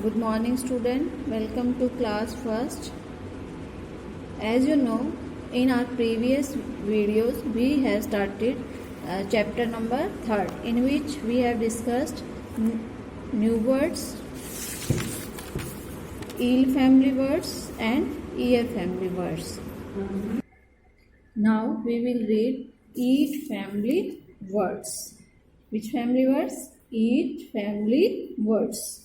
Good morning student, welcome to class first. As you know, in our previous videos we have started chapter number 3rd, in which we have discussed new words, eel family words and ear family words. Now we will read eat family words. Which family words? Eat family words.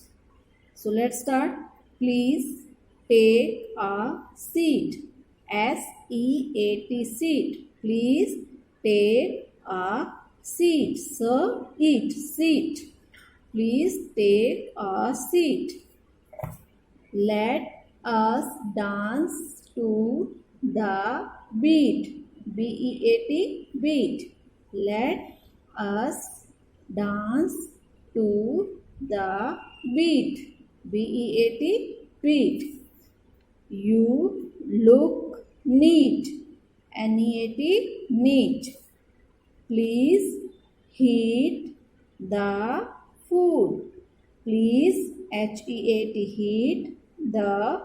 So let's start. Please take a seat. S-E-A-T, seat. Please take a seat. So eat, seat. Please take a seat. Let us dance to the beat. B-E-A-T, beat. Let us dance to the beat. B-E-A-T, beat. You look neat. N-E-A-T, neat. Please heat the food. Please, H-E-A-T, heat the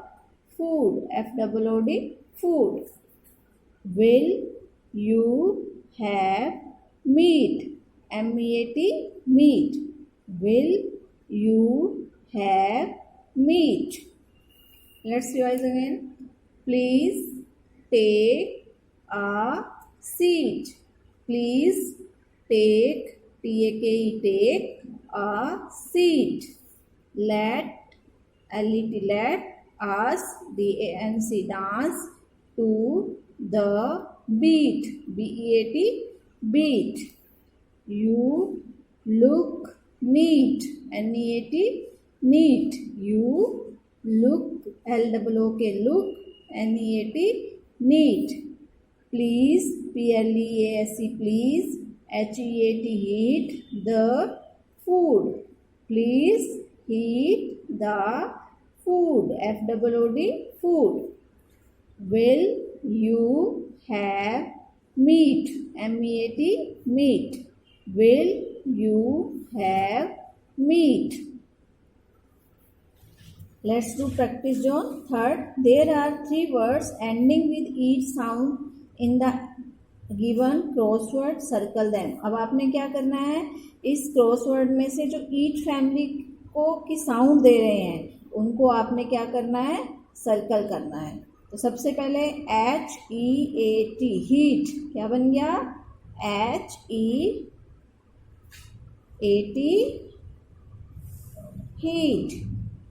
food. F-O-O-D, food. Will you have meat? M-E-A-T, meat. Will you have meat? Let's revise again. Please take a seat. Please take, T-A-K-E, take a seat. Let, L-E-T, let us, D-A-N-C, dance to the beat. B-E-A-T, beat. You look neat. N-E-A-T, neat. You look, L-O-O-K, look, N-E-A-T, neat. Please, P-L-E-A-S-E, please, H-E-A-T, heat the food. Please heat the food. F-O-O-D, food. Will you have meat? M-E-A-T, meat. Will you have meat? Let's do practice zone. Third, there are 3 words ending with each sound in the given crossword. Circle them. अब आपने क्या करना है, इस crossword में से जो each family को की साउंड दे रहे हैं उनको आपने क्या करना है, सर्कल करना है. तो सबसे पहले H-E-A-T, हीट. क्या बन गया? H-E-A-T, heat.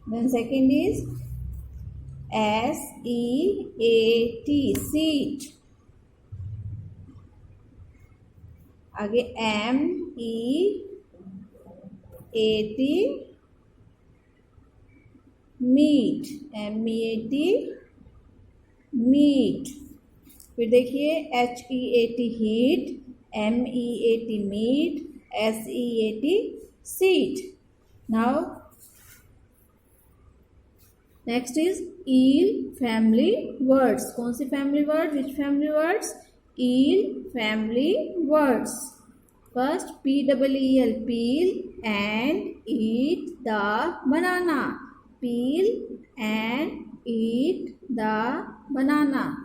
Then second is S-E-A-T, seat. आगे M-E-A-T, meat. M-E-A-T, meat. फिर देखिए H-E-A-T, heat. M-E-A-T, meat. S-E-A-T, seat. Now next is eel family words. कौन सी family words? Which family words? Eel family words. First, P-E-E-L, peel and eat the banana. Peel and eat the banana.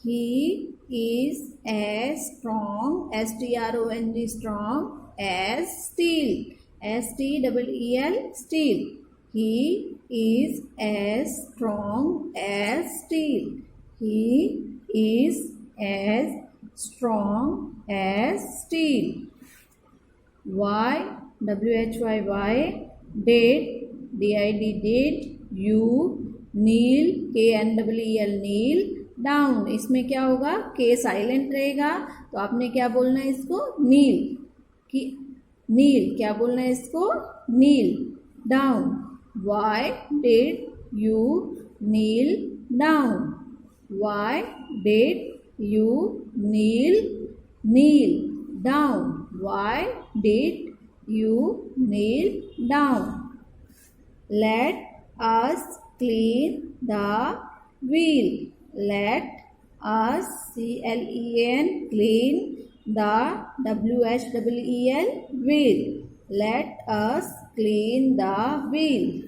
He is as strong, S-T-R-O-N-G, strong as steel. S-T-E-E-L, steel. He is as strong as steel. He is as strong as steel. Why? W-H-Y, did, D-I-D, did you kneel, K-N-E-E-L, kneel down. इसमें क्या होगा, K silent रहेगा तो आपने क्या बोलना है इसको, kneel. कि kneel, क्या बोलना है इसको, kneel down. Why did you kneel down? Why did you kneel down? Why did you kneel down? Let us clean the wheel. Let us, C-L-E-N, clean the, W-H-E-E-L, wheel. Let us clean the wheel.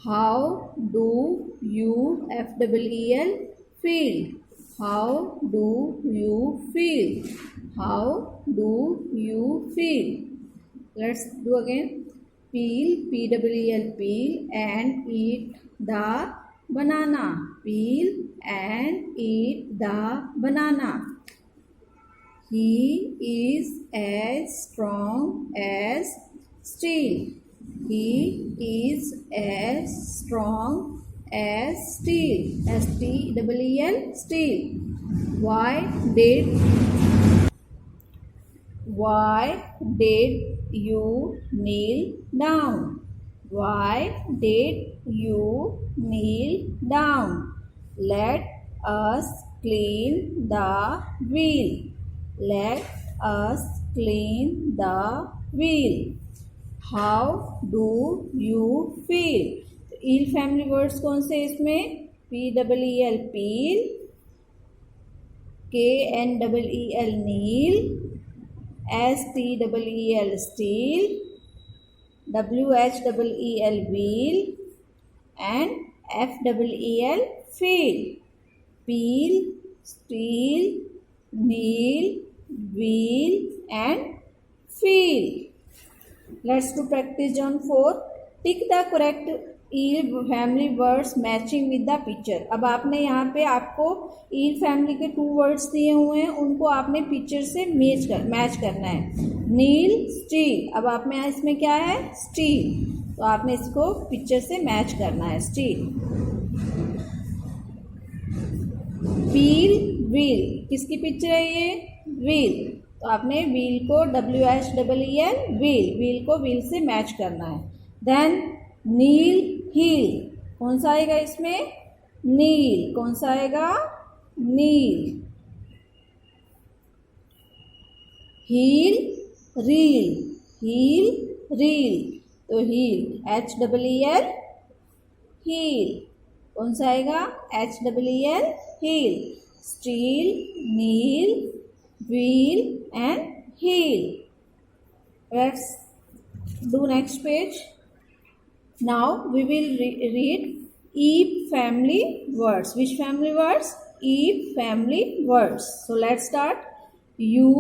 How do you FEEL feel? How do you feel? How do you feel? Let's do again. Peel, PEEL, peel and eat the banana. Peel and eat the banana. He is as strong as steel. He is as strong as steel. STEEL, steel. Why did you kneel down? Why did you kneel down? Let us clean the wheel. Let us clean the wheel. How do you feel? Eel family words कौन से इसमें? PEEL peel, KNEEL kneel, STEEL steel, WHEEL wheel and FEEL feel. Peel, steel, kneel, wheel and feel. Let's do practice on 4. Tick the correct eel family words matching with the picture. अब आपने यहाँ पे आपको ईल family के 2 words दिए हुए हैं, उनको आपने पिक्चर से मैच करना है. नील, स्टील. अब आप में इसमें क्या है? स्टील. तो आपने इसको पिक्चर से मैच करना है. स्टील. Wheel, wheel. किसकी पिक्चर है ये? व्हील. तो आपने व्हील को WHEEL व्हील, व्हील को व्हील से मैच करना है. Then kneel, heel. कौन सा आएगा इसमें? नील. कौन सा आएगा? Kneel. Heel, reel. Heel, reel. तो हील, HEEL हील. कौन सा आएगा? HEEL heel. Steel, kneel, wheel and heel. Let's do next page. Now we will read EEP family words. Which family words? EEP family words. So let's start. You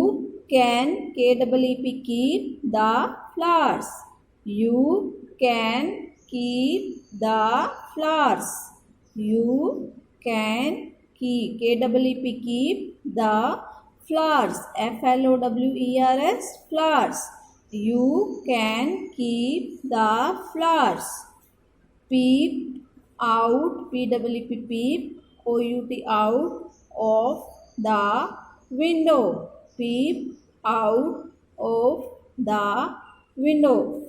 can, KEEP, keep the flowers. You can keep the flowers. You can keep, KEEP, keep the flowers. FLOWERS, flowers. You can keep the flowers. Peep out, PEEP, peep, OUT, out of the window. Peep out of the window.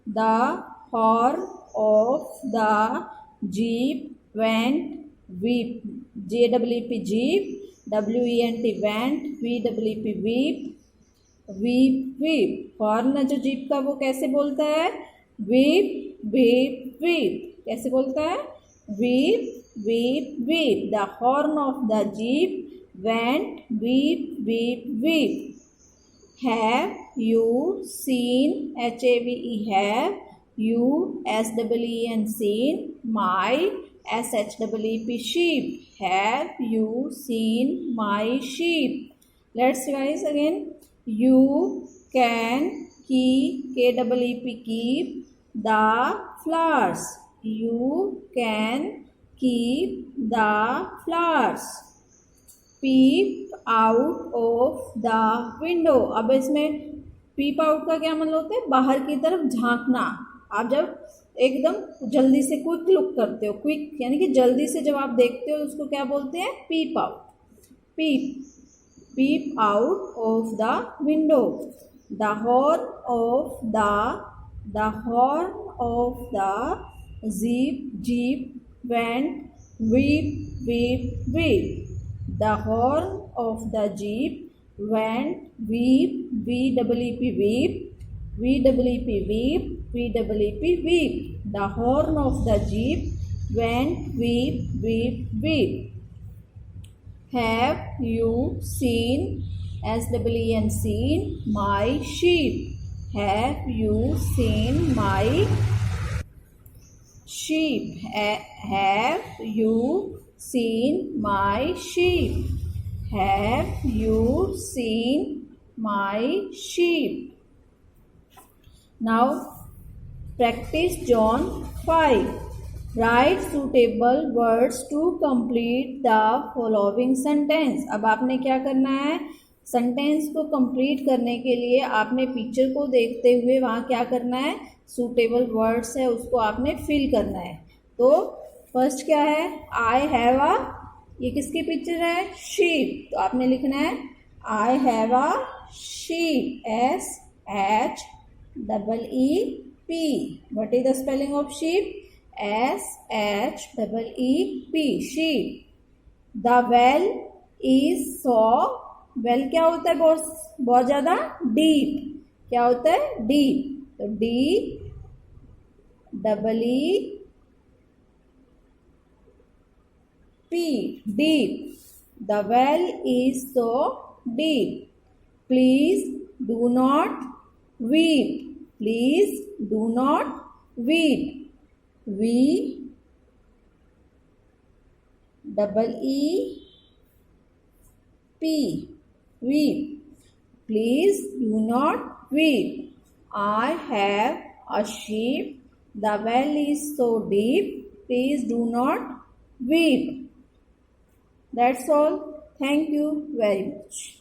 The horn of the jeep went weep. JEEP, jeep. WENT, went. VEEP, weep. Weep, weep. Horn जो jeep का वो कैसे बोलता है? Weep, weep, weep. कैसे बोलता है? Weep, weep, weep. The horn of the jeep went weep, weep, weep. Have you seen, HAVE, have you, SEEN, seen, my, SHEEP, sheep. Have you seen my sheep? Let's revise again. You can keep, KEEP, keep the flowers. You can keep the flowers. Peep out of the window. अब इसमें peep out का क्या मतलब होता है? बाहर की तरफ झांकना. आप जब एकदम जल्दी से क्विक लुक करते हो, क्विक यानी कि जल्दी से जब आप देखते हो उसको क्या बोलते हैं? Peep out. Peep, peep out of the window. The horn of the jeep went weep, weep, weep. The horn of the jeep went weep, VEEP, weep, VEEP, weep, VEEP, weep. The horn of the jeep went weep, weep, weep. Have you seen, SEEN, seen, my sheep? Have you seen my sheep. Have you seen my sheep? Have you seen my sheep? Now practice John 5. Write suitable words to complete the following sentence. अब आपने क्या करना है, sentence को complete करने के लिए आपने पिक्चर को देखते हुए वहाँ क्या करना है, सूटेबल वर्ड्स है उसको आपने फिल करना है. तो फर्स्ट क्या है, आई हैव अ, ये किसकी पिक्चर है, शीप. तो आपने लिखना है I have a sheep, SHEEP. What is the spelling of sheep? SHEEP, sheep. The well is so, well क्या होता है, बहुत ज़्यादा डीप. क्या होता है, डीप. तो DEEP, deep. The well is so deep. Please do not weep. Please do not weep. WEEP. Weep. Please do not weep. I have a sheep. The well is so deep. Please do not weep. That's all. Thank you very much.